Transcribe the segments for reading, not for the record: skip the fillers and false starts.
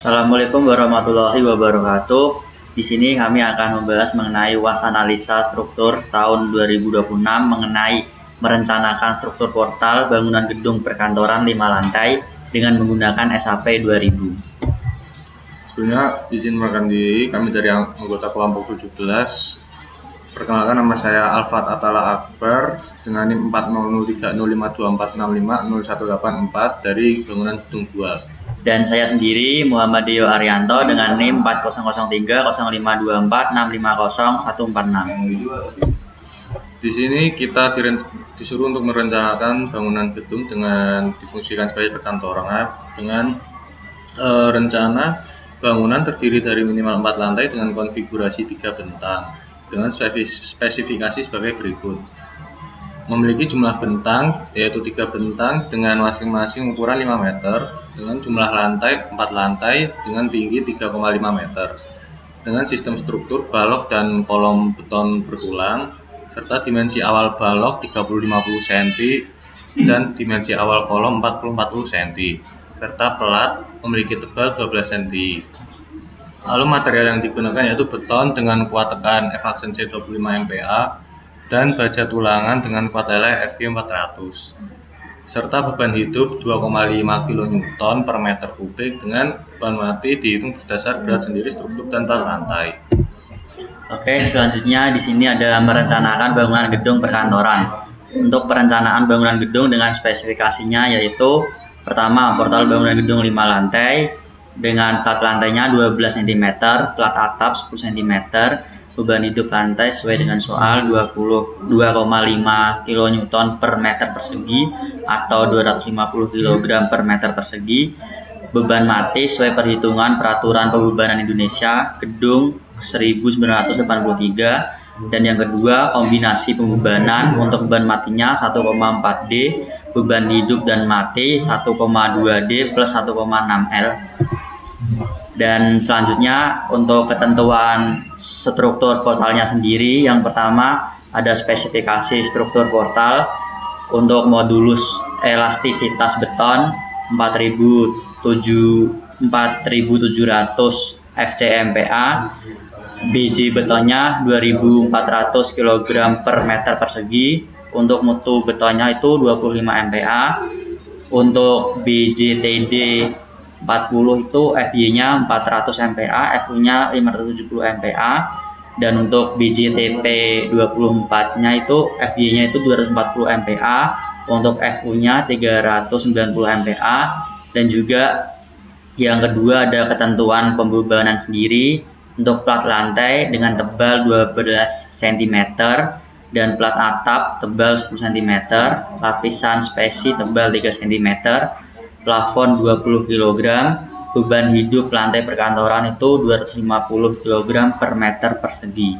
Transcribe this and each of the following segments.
Assalamualaikum warahmatullahi wabarakatuh. Di sini kami akan membahas mengenai UAS analisa struktur tahun 2026 mengenai merencanakan struktur portal bangunan gedung perkantoran 5 lantai dengan menggunakan SAP 2000. Sebelumnya izin mengenalkan diri, kami dari anggota kelompok 17. Perkenalkan, nama saya Alfat Atala Akbar dengan NIM 40030524650184 dari bangunan gedung 2. Dan saya sendiri Muhammad Dio Arianto dengan NIM 40030524650146. Di sini kita disuruh untuk merencanakan bangunan gedung dengan difungsikan sebagai perkantoran dengan rencana bangunan terdiri dari minimal 4 lantai dengan konfigurasi 3 bentang dengan spesifikasi sebagai berikut. Memiliki jumlah bentang yaitu 3 bentang dengan masing-masing ukuran 5 meter dengan jumlah lantai 4 lantai dengan tinggi 3,5 meter dengan sistem struktur balok dan kolom beton bertulang serta dimensi awal balok 30-50 cm dan dimensi awal kolom 40-40 cm serta pelat memiliki tebal 12 cm. Lalu material yang digunakan yaitu beton dengan kuat tekan F-Action C25 MPa dan baja tulangan dengan kuat leleh FY 400 serta beban hidup 2,5 kN per meter kubik dengan beban mati dihitung berdasar berat sendiri struktur dan plat lantai. Oke, selanjutnya di sini ada merencanakan bangunan gedung perkantoran. Untuk perencanaan bangunan gedung dengan spesifikasinya yaitu pertama, portal bangunan gedung 5 lantai dengan plat lantainya 12 cm, plat atap 10 cm, beban hidup lantai sesuai dengan soal 2,5 kN per meter persegi atau 250 kg per meter persegi. Beban mati sesuai perhitungan peraturan pembebanan Indonesia gedung 1983. Dan yang kedua, kombinasi pembebanan untuk beban matinya 1,4D, beban hidup dan mati 1,2D plus 1,6L. Dan selanjutnya untuk ketentuan struktur portalnya sendiri, yang pertama ada spesifikasi struktur portal untuk modulus elastisitas beton 4700 FCMPa, BJ betonnya 2400 kg per meter persegi, untuk mutu betonnya itu 25 MPa, untuk BJTD 40 itu FY-nya 400 MPa, FU-nya 570 MPa, dan untuk BJTP 24-nya itu FY-nya itu 240 MPa, untuk FU-nya 390 MPa, dan juga yang kedua ada ketentuan pembebanan sendiri untuk plat lantai dengan tebal 12 cm dan plat atap tebal 10 cm, lapisan spesi tebal 3 cm, plafon 20 kg, beban hidup lantai perkantoran itu 250 kg per meter persegi.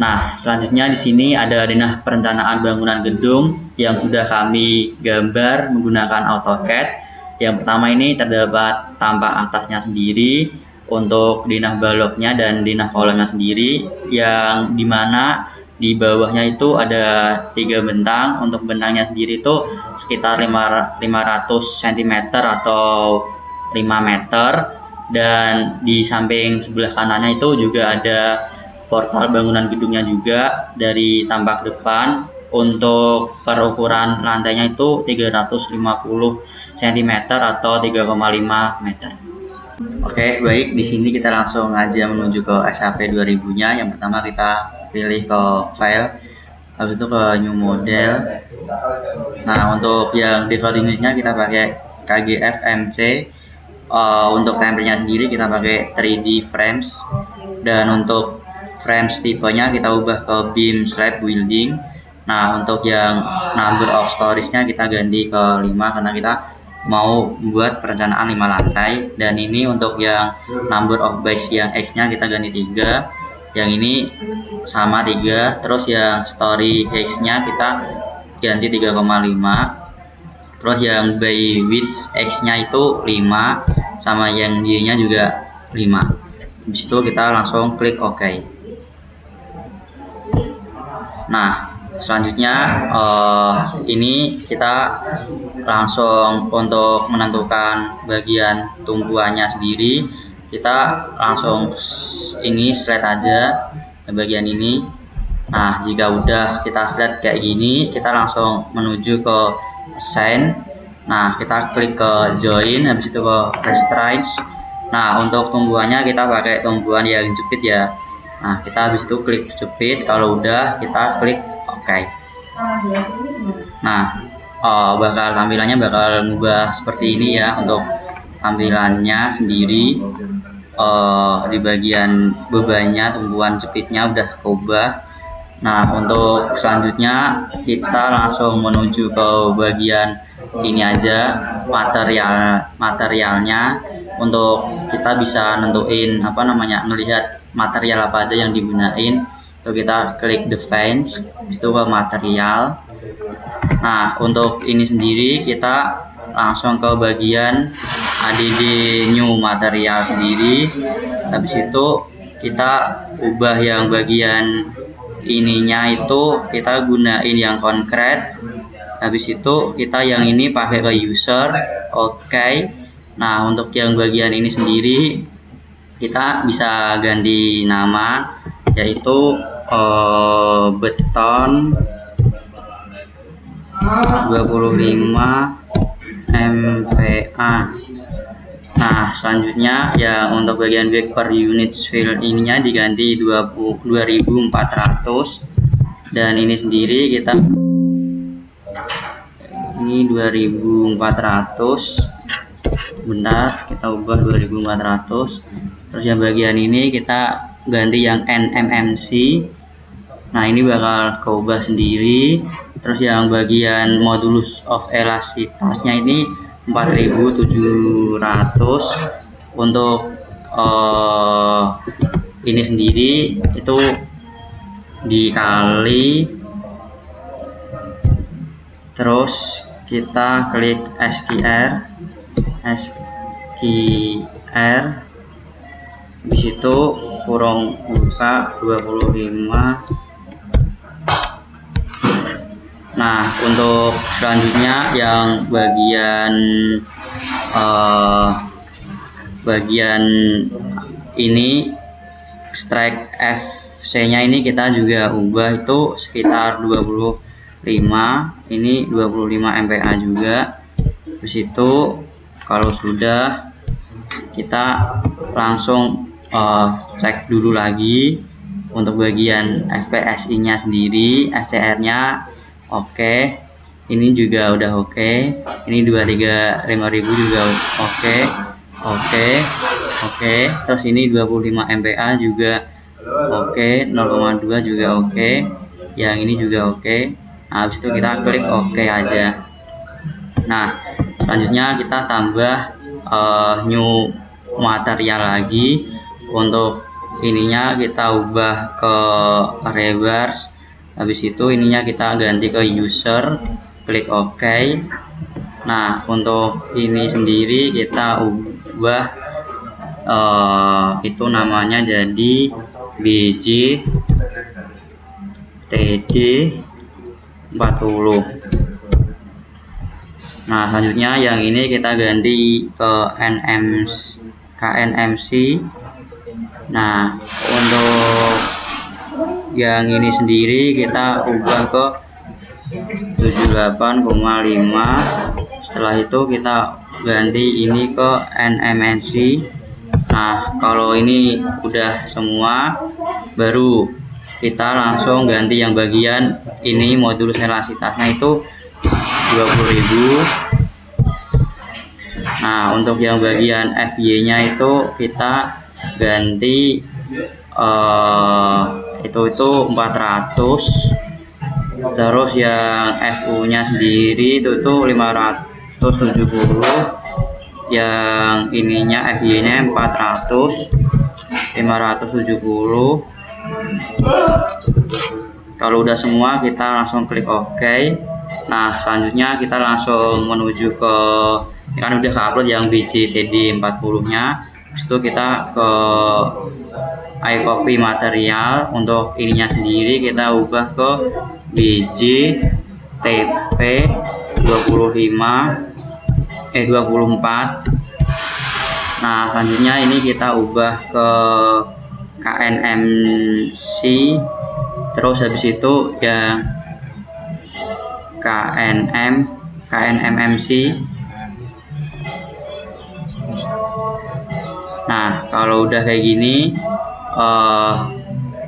Nah, selanjutnya di sini ada denah perencanaan bangunan gedung yang sudah kami gambar menggunakan AutoCAD. Yang pertama ini terdapat tampak atasnya sendiri untuk denah baloknya dan denah kolomnya sendiri, yang dimana di bawahnya itu ada 3 bentang. Untuk bentangnya sendiri itu sekitar 500 cm atau 5 meter, dan di samping sebelah kanannya itu juga ada portal bangunan gedungnya juga dari tampak depan. Untuk perukuran lantainya itu 350 cm atau 3,5 meter. Oke, baik, di sini kita langsung aja menuju ke SAP 2000-nya. Yang pertama kita pilih ke file, habis itu ke new model. Nah, untuk yang default unitnya kita pakai KGF MC. Untuk template-nya sendiri kita pakai 3D frames, dan untuk frames tipenya kita ubah ke beam slab building. Nah, untuk yang number of stories-nya kita ganti ke 5 karena kita mau buat perencanaan 5 lantai. Dan ini untuk yang number of base yang X-nya kita ganti 3, yang ini sama 3, terus yang story X-nya kita ganti 3,5, terus yang by width X-nya itu 5, sama yang Y-nya juga 5. Habis itu kita langsung klik OK. Nah, selanjutnya ini kita langsung untuk menentukan bagian tumbuhannya sendiri, kita langsung ini slide aja ke bagian ini. Nah, jika udah kita slide kayak gini, kita langsung menuju ke assign. Nah, kita klik ke join, habis itu ke restraints. Nah, untuk tumbuhannya kita pakai tumbuhan yang jepit ya. Nah, kita habis itu klik jepit, kalau udah kita klik OK. Nah, tampilannya bakal mengubah seperti ini ya. Untuk tampilannya sendiri di bagian bebannya, tumbuhan jepitnya udah keubah. Nah, untuk selanjutnya kita langsung menuju ke bagian ini aja, materialnya, untuk kita bisa nentuin melihat material apa aja yang digunain. So, kita klik defense, itu ke material. Nah, untuk ini sendiri kita langsung ke bagian add new material sendiri. Habis itu kita ubah yang bagian ininya itu kita gunain yang konkret. Habis itu kita yang ini pakai ke user. Oke. Nah, untuk yang bagian ini sendiri kita bisa ganti nama, yaitu beton 25 MPa. Nah, selanjutnya ya untuk bagian weight per unit fill ininya diganti 2400, dan ini sendiri kita ini 2400. Bentar, kita ubah 2400. Terus yang bagian ini kita ganti yang NMMC. Nah, ini bakal keubah sendiri. Terus yang bagian modulus of elastisitasnya ini 4700. Untuk ini sendiri itu dikali, terus kita klik SQR, di situ kurung buka 25. Nah, untuk selanjutnya yang bagian ini strike FC nya ini kita juga ubah, itu sekitar 25. Ini 25 MPa juga. Di situ kalau sudah kita langsung cek dulu lagi untuk bagian FPSI nya sendiri, FCR nya oke. Ini juga udah oke. Ini 23.5000 juga oke. Terus ini 25 MPa juga oke, 0,2 juga oke. Yang ini juga oke. Nah, habis itu kita klik oke aja. Nah, selanjutnya kita tambah new material lagi. Untuk ininya kita ubah ke reverse. Habis itu ininya kita ganti ke user, klik OK. Nah, untuk ini sendiri kita ubah itu namanya jadi BJ TD 40. Nah, selanjutnya yang ini kita ganti ke KNMC. Nah, untuk yang ini sendiri kita ubah ke 78,5. Setelah itu kita ganti ini ke NMNC. Nah, kalau ini udah semua, baru kita langsung ganti yang bagian ini modulus elastisitasnya itu 20.000. Nah, untuk yang bagian FY nya itu kita ganti itu 400. Terus yang FU nya sendiri itu 570. Yang ininya FY nya 400, 570. Kalau udah semua kita langsung klik OK. Nah, selanjutnya kita langsung menuju ke, kan udah upload yang BJTD 40 nya. Itu kita ke iCopy material. Untuk ininya sendiri kita ubah ke biji TP 24. Nah selanjutnya ini kita ubah ke KNMC, terus habis itu ya KNMMC. Nah kalau udah kayak gini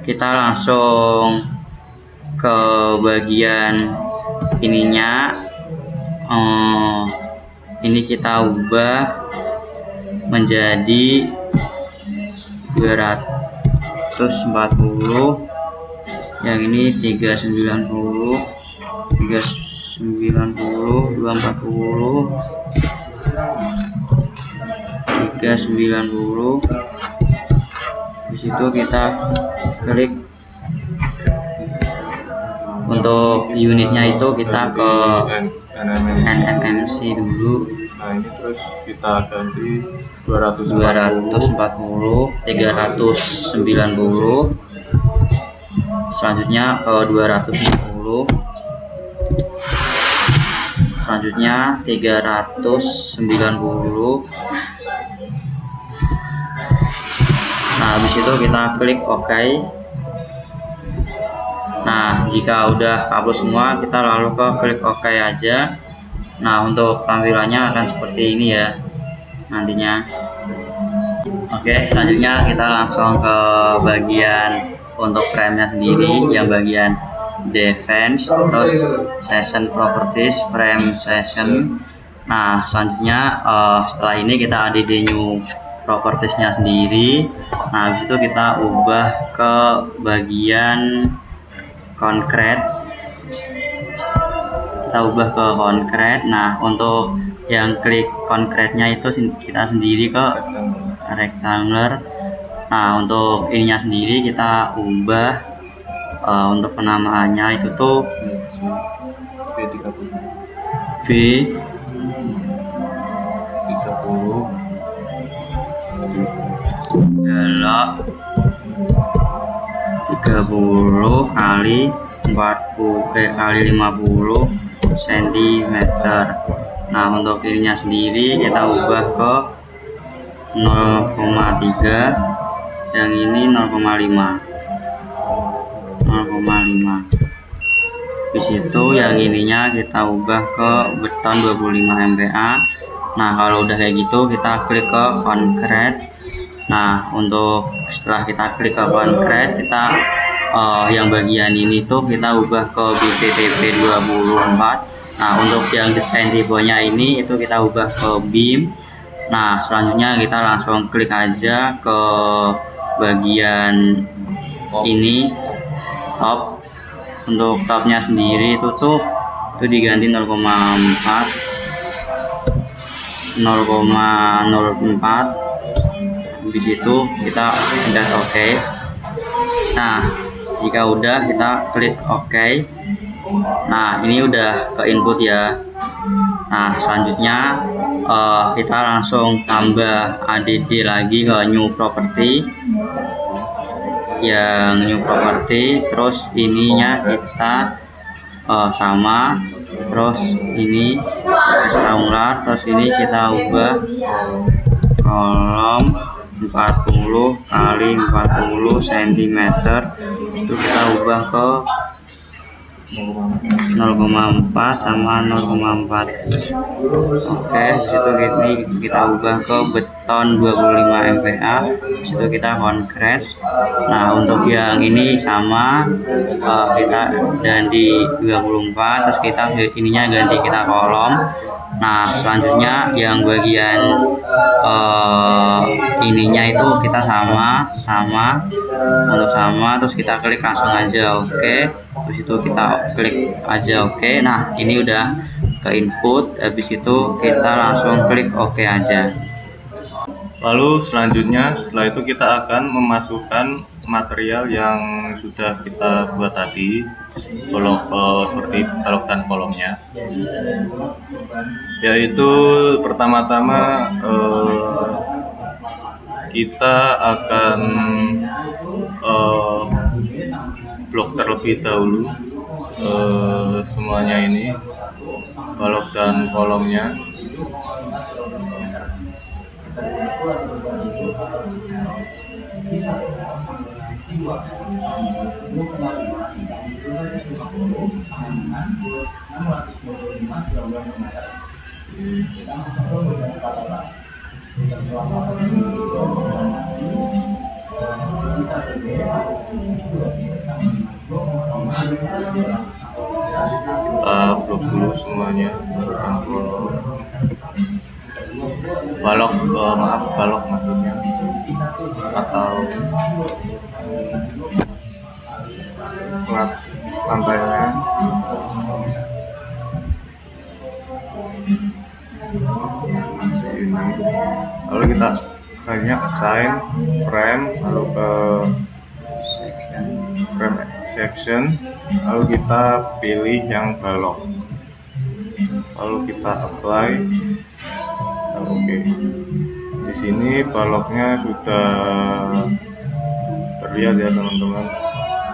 kita langsung ke bagian ininya. Ini kita ubah menjadi 240, yang ini 390, 240, 390. Di situ kita klik. Untuk unitnya itu kita ke NMMC dulu. Nah ini terus kita ganti 240, 390. Selanjutnya ke 260. Selanjutnya 390. Nah habis itu kita klik OK. Nah jika udah upload semua, kita lalu ke klik OK aja. Nah untuk tampilannya akan seperti ini ya nantinya. Oke, selanjutnya kita langsung ke bagian untuk frame-nya sendiri, yang bagian defense, terus session properties, frame session. Nah selanjutnya setelah ini kita add new propertiesnya sendiri. Nah habis itu kita ubah ke bagian concrete, kita ubah ke concrete. Nah untuk yang klik concrete-nya itu kita sendiri ke rectangular. Nah untuk ininya sendiri kita ubah untuk penamaannya itu tuh B30 galak 30 kali 50 cm. Nah untuk ininya sendiri kita ubah ke 0,3, yang ini 0,5. Di situ yang ininya kita ubah ke beton 25 MPa. Nah kalau udah kayak gitu kita klik ke concrete. Nah untuk setelah kita klik ke concrete, kita yang bagian ini tuh kita ubah ke BCTP 24. Nah untuk yang desain tipenya ini itu kita ubah ke beam. Nah selanjutnya kita langsung klik aja ke bagian ini top. Untuk topnya sendiri itu diganti 0,4. Di situ kita udah OK. Nah jika udah kita klik OK. Nah ini udah ke input ya. Nah selanjutnya kita langsung tambah add lagi ke new property, yang new property. Terus ininya kita sama, terus ini rectangular, terus ini kita ubah kolom 40 kali 40 cm. Itu kita ubah ke 0,4 sama 0,4. Oke, situ ini kita ubah ke beton 25 MPa. Situ kita concrete. Nah untuk yang ini sama, kita ganti 24, terus kita ininya ganti kita kolom. Nah selanjutnya yang bagian ininya itu kita sama untuk sama, terus kita klik langsung aja OK. Terus itu kita klik aja OK. Nah ini udah ke input, habis itu kita langsung klik OK aja. Lalu selanjutnya setelah itu kita akan memasukkan material yang sudah kita buat tadi, seperti balok dan kolomnya. Yaitu pertama-tama kita akan blok terlebih dahulu semuanya ini, balok dan kolomnya. Kita blok dulu semuanya, dan kolom. Balok maksudnya, atau plat lantainya. Ini. Lalu kita akhirnya assign frame, lalu ke frame section, lalu kita pilih yang balok, lalu kita apply. Oke. Di sini baloknya sudah terlihat ya teman-teman,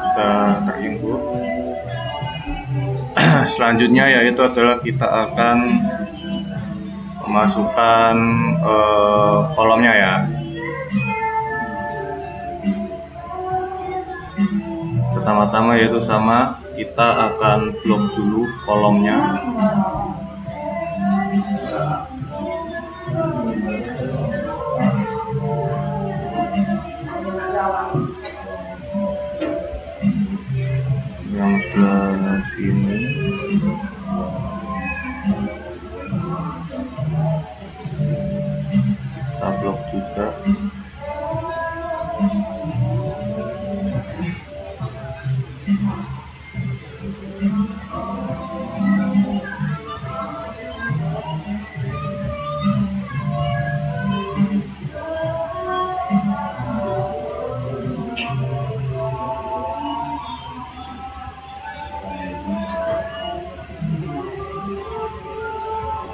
sudah terinput. Selanjutnya yaitu adalah kita akan memasukkan kolomnya ya. Pertama-tama yaitu kita akan blok dulu kolomnya. Yang sebelah sini kita blok juga.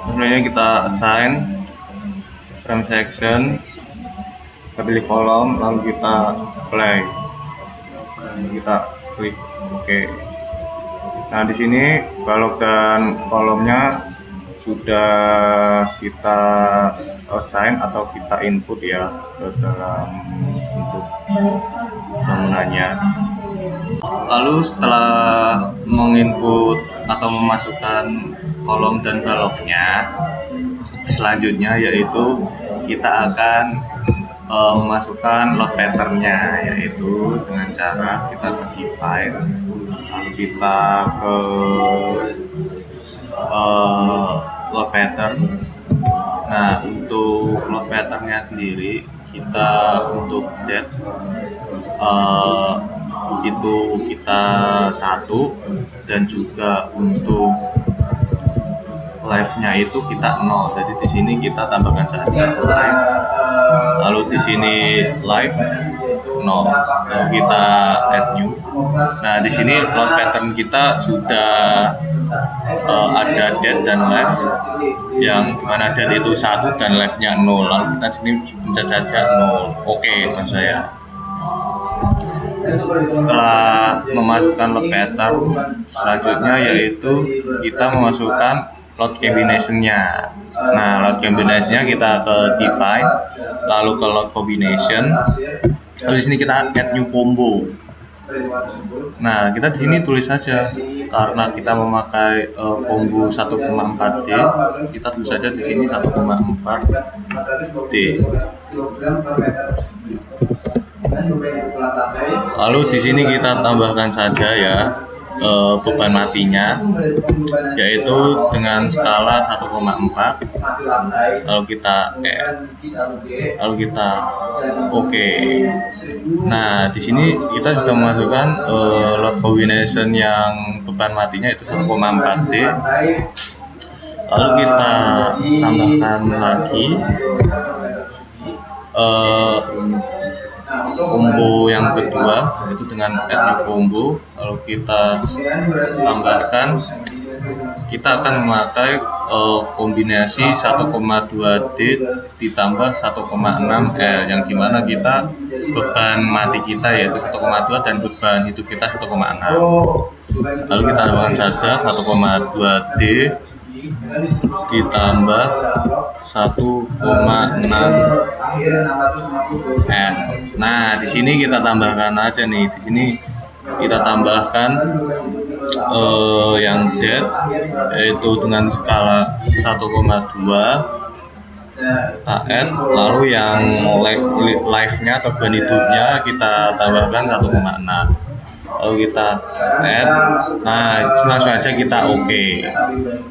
Sebenarnya kita assign frame section, kita pilih kolom, lalu kita play, kita klik OK. Nah di sini balok dan kolomnya sudah kita assign atau kita input ya ke dalam bentuk bangunannya. Lalu setelah menginput atau memasukkan kolom dan baloknya, selanjutnya yaitu kita akan memasukkan load patternnya, yaitu dengan cara kita ke define, lalu kita ke load pattern. Nah untuk load patternnya sendiri kita untuk date itu kita 1, dan juga untuk live-nya itu kita 0. Jadi di sini kita tambahkan saja live, lalu di sini live 0, lalu kita add new. Nah di sini load pattern kita sudah ada date dan live, yang dimana date itu 1 dan live-nya 0. Lalu kita di sini pencet saja 0. Oke, maksud saya. Setelah memasukkan load pattern, selanjutnya yaitu kita memasukkan load combination-nya. Nah, load combination-nya kita ke define, lalu ke load combination. Lalu di sini kita add new combo. Nah, kita di sini tulis saja, karena kita memakai combo 1,4D, kita tulis saja di sini 1,4D. Lalu di sini kita tambahkan saja ya beban matinya, yaitu dengan skala 1,4. Lalu kita oke. Nah di sini kita sudah memasukkan load combination yang beban matinya itu 1,4D. Lalu kita tambahkan lagi combo yang kedua, yaitu dengan add new combo. Lalu kita tambahkan, kita akan memakai kombinasi 1,2D ditambah 1,6L, yang dimana kita beban mati kita yaitu 1,2 dan beban hidup kita 1,6. Lalu kita tambahkan saja 1,2D ditambah 1,6 N. Nah, di sini kita tambahkan aja nih. Di sini kita tambahkan yang dead, yaitu dengan skala 1,2 kita add, lalu yang live-nya atau beban hidupnya kita tambahkan 1,6, lalu kita add. Nah, langsung aja kita oke.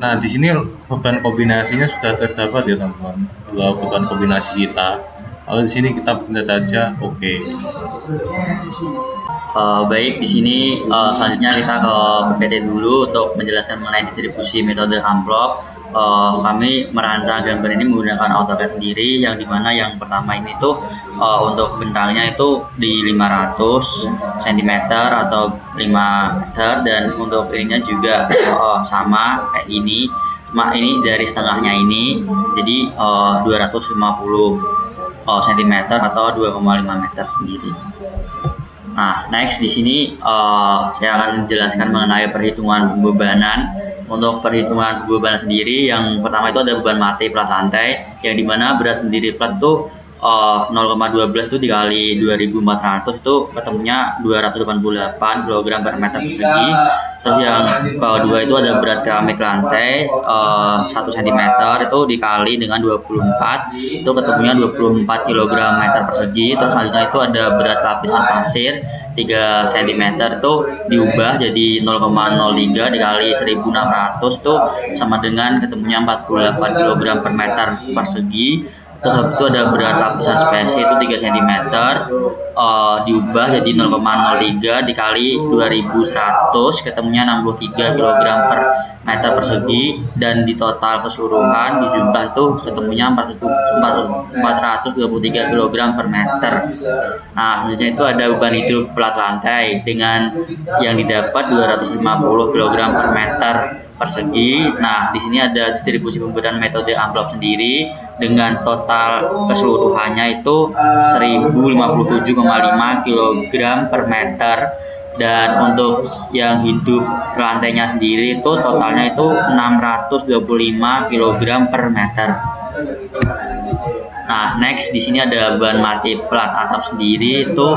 Nah, di sini beban kombinasinya sudah terdapat ya teman-teman, dua beban kombinasi kita. Lalu di sini kita pindah saja oke. Baik, di sini selanjutnya kita ke PPT dulu untuk menjelaskan mengenai distribusi metode amplop. Kami merancang gambar ini menggunakan AutoCAD sendiri, yang dimana yang pertama ini tuh untuk bentangnya itu di 500 cm atau 5 meter, dan untuk ininya juga sama kayak ini, cuma ini dari setengahnya ini jadi 250 cm atau 2,5 meter sendiri. Nah, next di sini saya akan menjelaskan mengenai perhitungan bebanan. Untuk perhitungan beban sendiri, yang pertama itu ada beban mati plat lantai, yang dimana berat sendiri plat tuh 0,12 itu dikali 2400 itu ketemunya 288 kg per meter persegi. Terus yang kedua itu ada berat keramik lantai 1 cm itu dikali dengan 24 itu ketemunya 24 kg meter persegi. Terus selanjutnya itu ada berat lapisan pasir 3 cm itu diubah jadi 0,03 dikali 1600 itu sama dengan ketemunya 48 kg per meter persegi. Terus habis itu ada berat lapisan spesies itu 3 cm diubah jadi 0,03 dikali 2100 ketemunya 63 kg per meter persegi, dan di total keseluruhan di jumlah itu ketemunya 423 kg per meter. Nah, selanjutnya itu ada beban hidup plat lantai dengan yang didapat 250 kg per meter persegi. Nah, di sini ada distribusi pembebanan metode amplop sendiri dengan total keseluruhannya itu 1057,5 kg per meter, dan untuk yang hidup lantainya sendiri itu totalnya itu 625 kg per meter. Nah, next di sini ada beban mati plat atap sendiri itu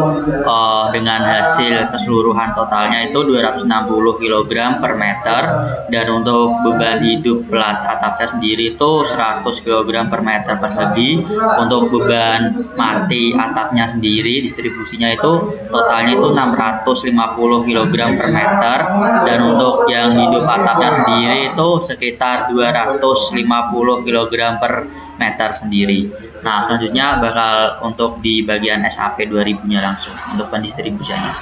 dengan hasil keseluruhan totalnya itu 260 kg per meter, dan untuk beban hidup plat atapnya sendiri itu 100 kg per meter persegi. Untuk beban mati atapnya sendiri distribusinya itu totalnya itu 650 kg per meter, dan untuk yang hidup atapnya sendiri itu sekitar 250 kg per meter sendiri. Nah, selanjutnya bakal untuk di bagian SAP 2000-nya langsung untuk pendistribusiannya.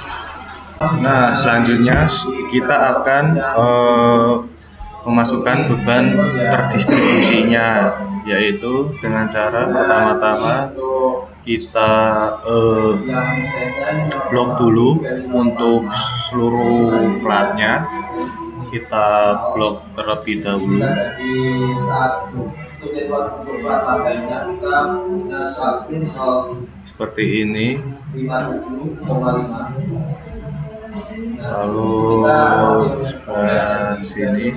Nah, selanjutnya kita akan memasukkan beban terdistribusinya, yaitu dengan cara pertama-tama kita blok dulu untuk seluruh platnya. Kita blok terlebih dahulu. Seperti ini. Lalu sebelah sini.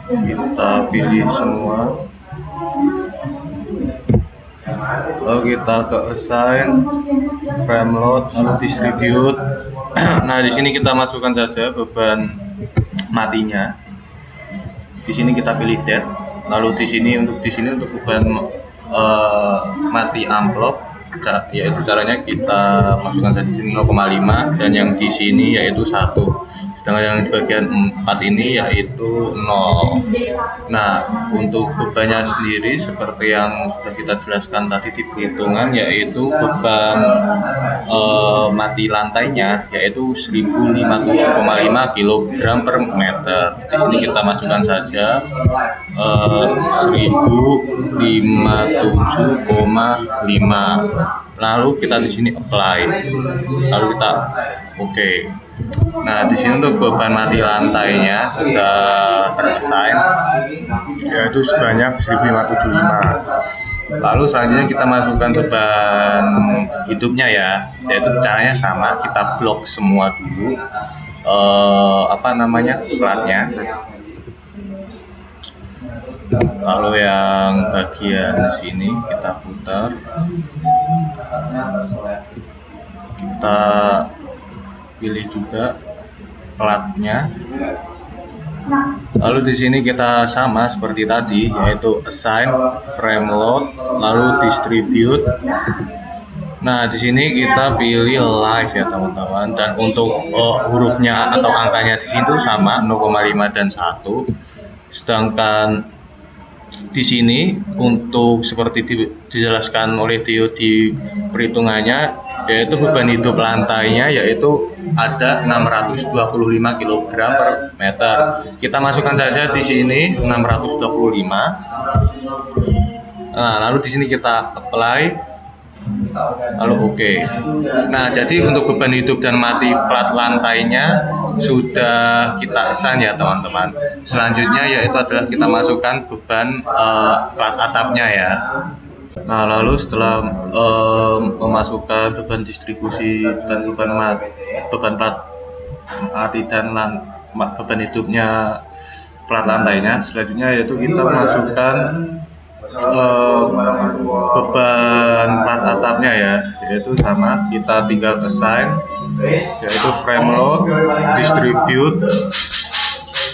Kita pilih semua. Lalu kita ke assign, frame load, lalu distribute. Nah, di sini kita masukkan saja beban matinya. Di sini kita pilih dead. Lalu di sini untuk beban mati amplop, yaitu caranya kita masukkan saja 0,5, dan yang di sini yaitu 1. Sedangkan yang di bagian 4 ini yaitu 0. Nah, untuk bebannya sendiri seperti yang sudah kita jelaskan tadi di perhitungan, yaitu beban mati lantainya yaitu 1057,5 kg per meter. Di sini kita masukkan saja 1057,5. Lalu kita di sini apply. Lalu kita oke. Nah, di sini untuk beban mati lantainya sudah terassign, yaitu sebanyak 1575. Lalu selanjutnya kita masukkan beban hidupnya ya, yaitu caranya sama, kita blok semua dulu platnya. Lalu yang bagian sini kita putar, kita pilih juga platnya. Lalu di sini kita sama seperti tadi, yaitu assign, frame load, lalu distribute. Nah, di sini kita pilih live ya teman-teman, dan untuk hurufnya atau angkanya di sini sama 0,5 dan 1. Sedangkan di sini untuk seperti dijelaskan oleh Theo di perhitungannya, yaitu beban hidup lantainya yaitu ada 625 kg per meter. Kita masukkan saja di sini 625. Nah, lalu di sini kita apply, lalu oke. Nah, jadi untuk beban hidup dan mati plat lantainya sudah kita assign ya teman-teman. Selanjutnya yaitu adalah kita masukkan beban plat atapnya ya. Nah, lalu setelah memasukkan beban distribusi dan beban plat mati dan beban hidupnya plat lantainya, selanjutnya yaitu kita masukkan beban plat atapnya ya, yaitu sama, kita tinggal assign, yaitu frame load, distribute,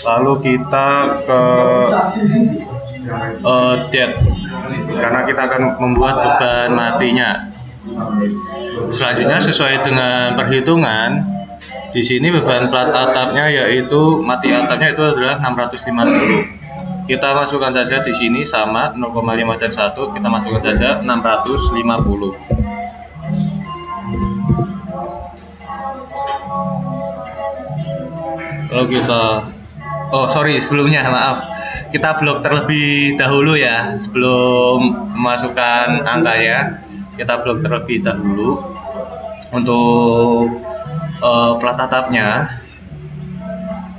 lalu kita ke date, karena kita akan membuat beban matinya. Selanjutnya sesuai dengan perhitungan, di sini beban plat atapnya yaitu mati atapnya itu adalah 650. Kita masukkan saja di sini sama 0,5 dan 1, kita masukkan saja 650. Kalau kita sebelumnya maaf, kita blok terlebih dahulu ya, sebelum memasukkan angkanya kita blok terlebih dahulu. Untuk plat atapnya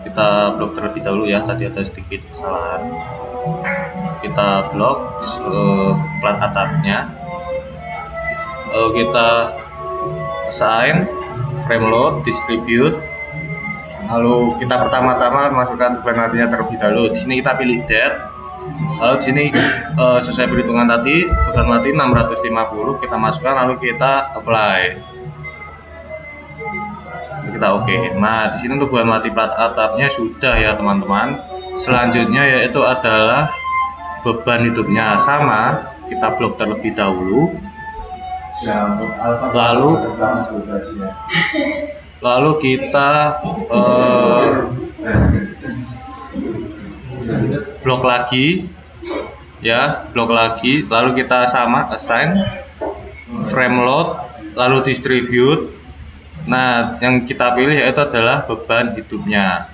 kita blok terlebih dahulu ya, tadi ada sedikit kesalahan. Kita blok plat atapnya, lalu kita assign, frame load, distribute, lalu kita pertama-tama masukkan beban matinya terlebih dahulu. Di sini kita pilih date, lalu di sini sesuai perhitungan tadi beban mati 650 kita masukkan, lalu kita apply. Kita oke. Nah, di sini untuk beban mati plat atapnya sudah ya teman-teman. Selanjutnya yaitu adalah beban hidupnya, sama, kita blok terlebih dahulu. Lalu kita blok lagi ya, lalu kita sama assign, frame load, lalu distribute. Nah, yang kita pilih yaitu adalah beban hidupnya.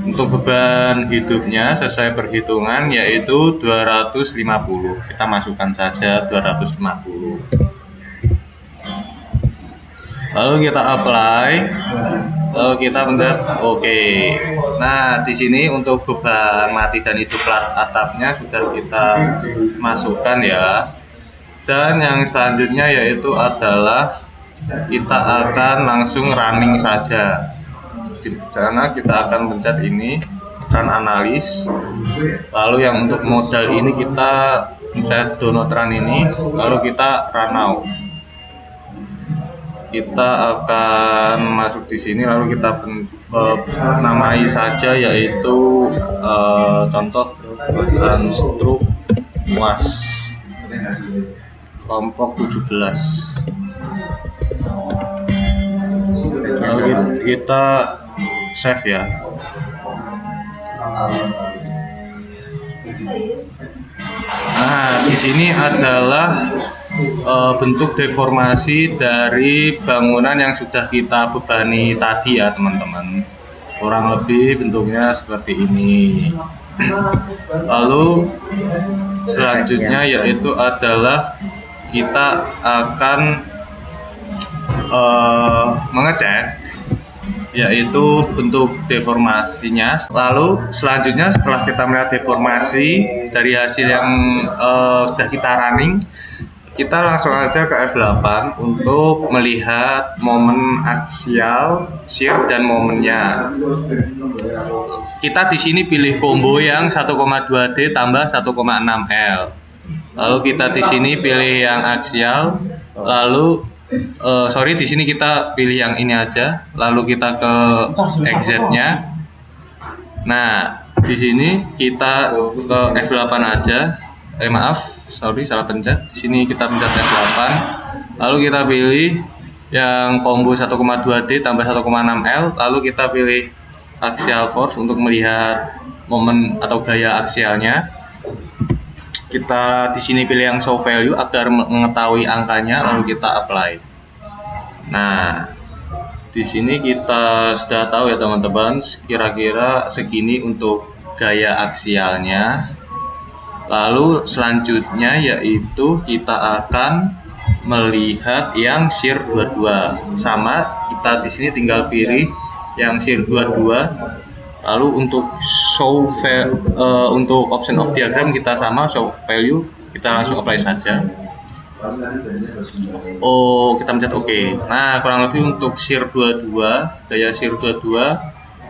Untuk beban hidupnya sesuai perhitungan yaitu 250. Kita masukkan saja 250. Lalu kita apply, lalu kita pencet oke. Nah, di sini untuk beban mati dan hidup plat atapnya sudah kita masukkan ya. Dan yang selanjutnya yaitu adalah kita akan langsung running saja. Di sana kita akan pencet ini run analis, lalu yang untuk modal ini kita pencet download run ini, lalu kita run now. Kita akan masuk di sini, lalu kita namai saja yaitu contoh struk was kelompok 17. Lalu kita save ya. Nah, di sini adalah bentuk deformasi dari bangunan yang sudah kita bebani tadi ya teman-teman. Kurang lebih bentuknya seperti ini. Lalu selanjutnya yaitu adalah kita akan mengecek yaitu bentuk deformasinya. Lalu selanjutnya setelah kita melihat deformasi dari hasil yang sudah kita running, kita langsung aja ke F8 untuk melihat momen aksial, shear, dan momennya. Kita di sini pilih combo yang 1,2D tambah 1,6L. Lalu kita di sini pilih yang aksial, lalu di sini kita pilih yang ini aja, lalu kita ke XZ-nya. Nah, di sini kita ke F8 aja. Salah pencet. Di sini kita pencet F8. Lalu kita pilih yang combo 1,2D tambah 1,6L, lalu kita pilih axial force untuk melihat momen atau gaya aksialnya. Kita di sini pilih yang show value agar mengetahui angkanya, lalu kita apply. Nah, di sini kita sudah tahu ya teman-teman, kira-kira segini untuk gaya aksialnya. Lalu selanjutnya yaitu kita akan melihat yang shear 22. Sama, kita di sini tinggal pilih yang shear 22. Lalu untuk untuk option of diagram kita sama, show value, kita langsung apply saja. Kita pencet OK. Nah, kurang lebih untuk shear 22, gaya shear 22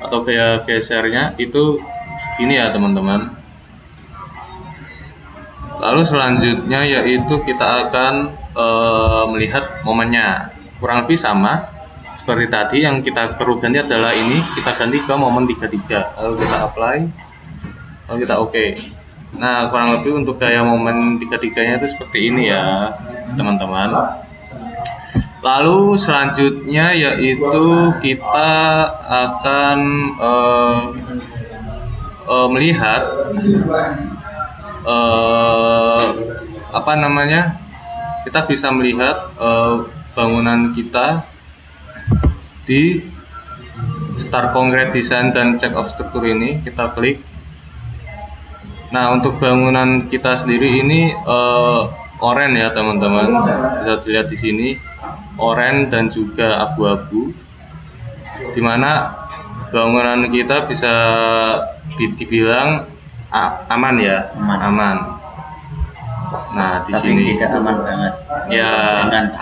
atau gaya gesernya itu segini ya teman-teman. Lalu selanjutnya yaitu kita akan melihat momennya, kurang lebih sama seperti tadi. Yang kita perlu ganti adalah ini, kita ganti ke momen 33, lalu kita apply, lalu kita OK. Nah, kurang lebih untuk gaya momen 33-nya itu seperti ini ya teman-teman. Lalu selanjutnya yaitu kita akan melihat kita bisa melihat bangunan kita di Start Concrete Design dan Check of Structure ini. Kita klik. Nah, untuk bangunan kita sendiri ini oranye ya teman-teman, bisa dilihat di sini oranye dan juga abu-abu, dimana bangunan kita bisa dibilang aman ya, aman. Nah, di sini tidak aman banget ya,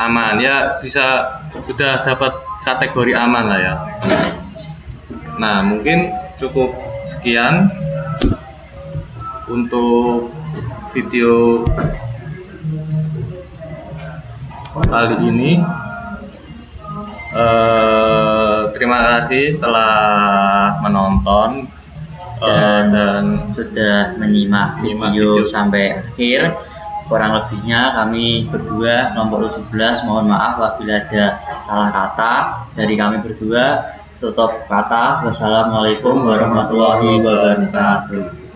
aman ya, bisa sudah dapat kategori aman lah ya. Nah, mungkin cukup sekian untuk video kali ini. Terima kasih telah menonton dan sudah menyimak video sampai akhir. Kurang lebihnya kami berdua kelompok 17 mohon maaf apabila ada salah kata dari kami berdua. Tutup kata, wassalamualaikum warahmatullahi wabarakatuh.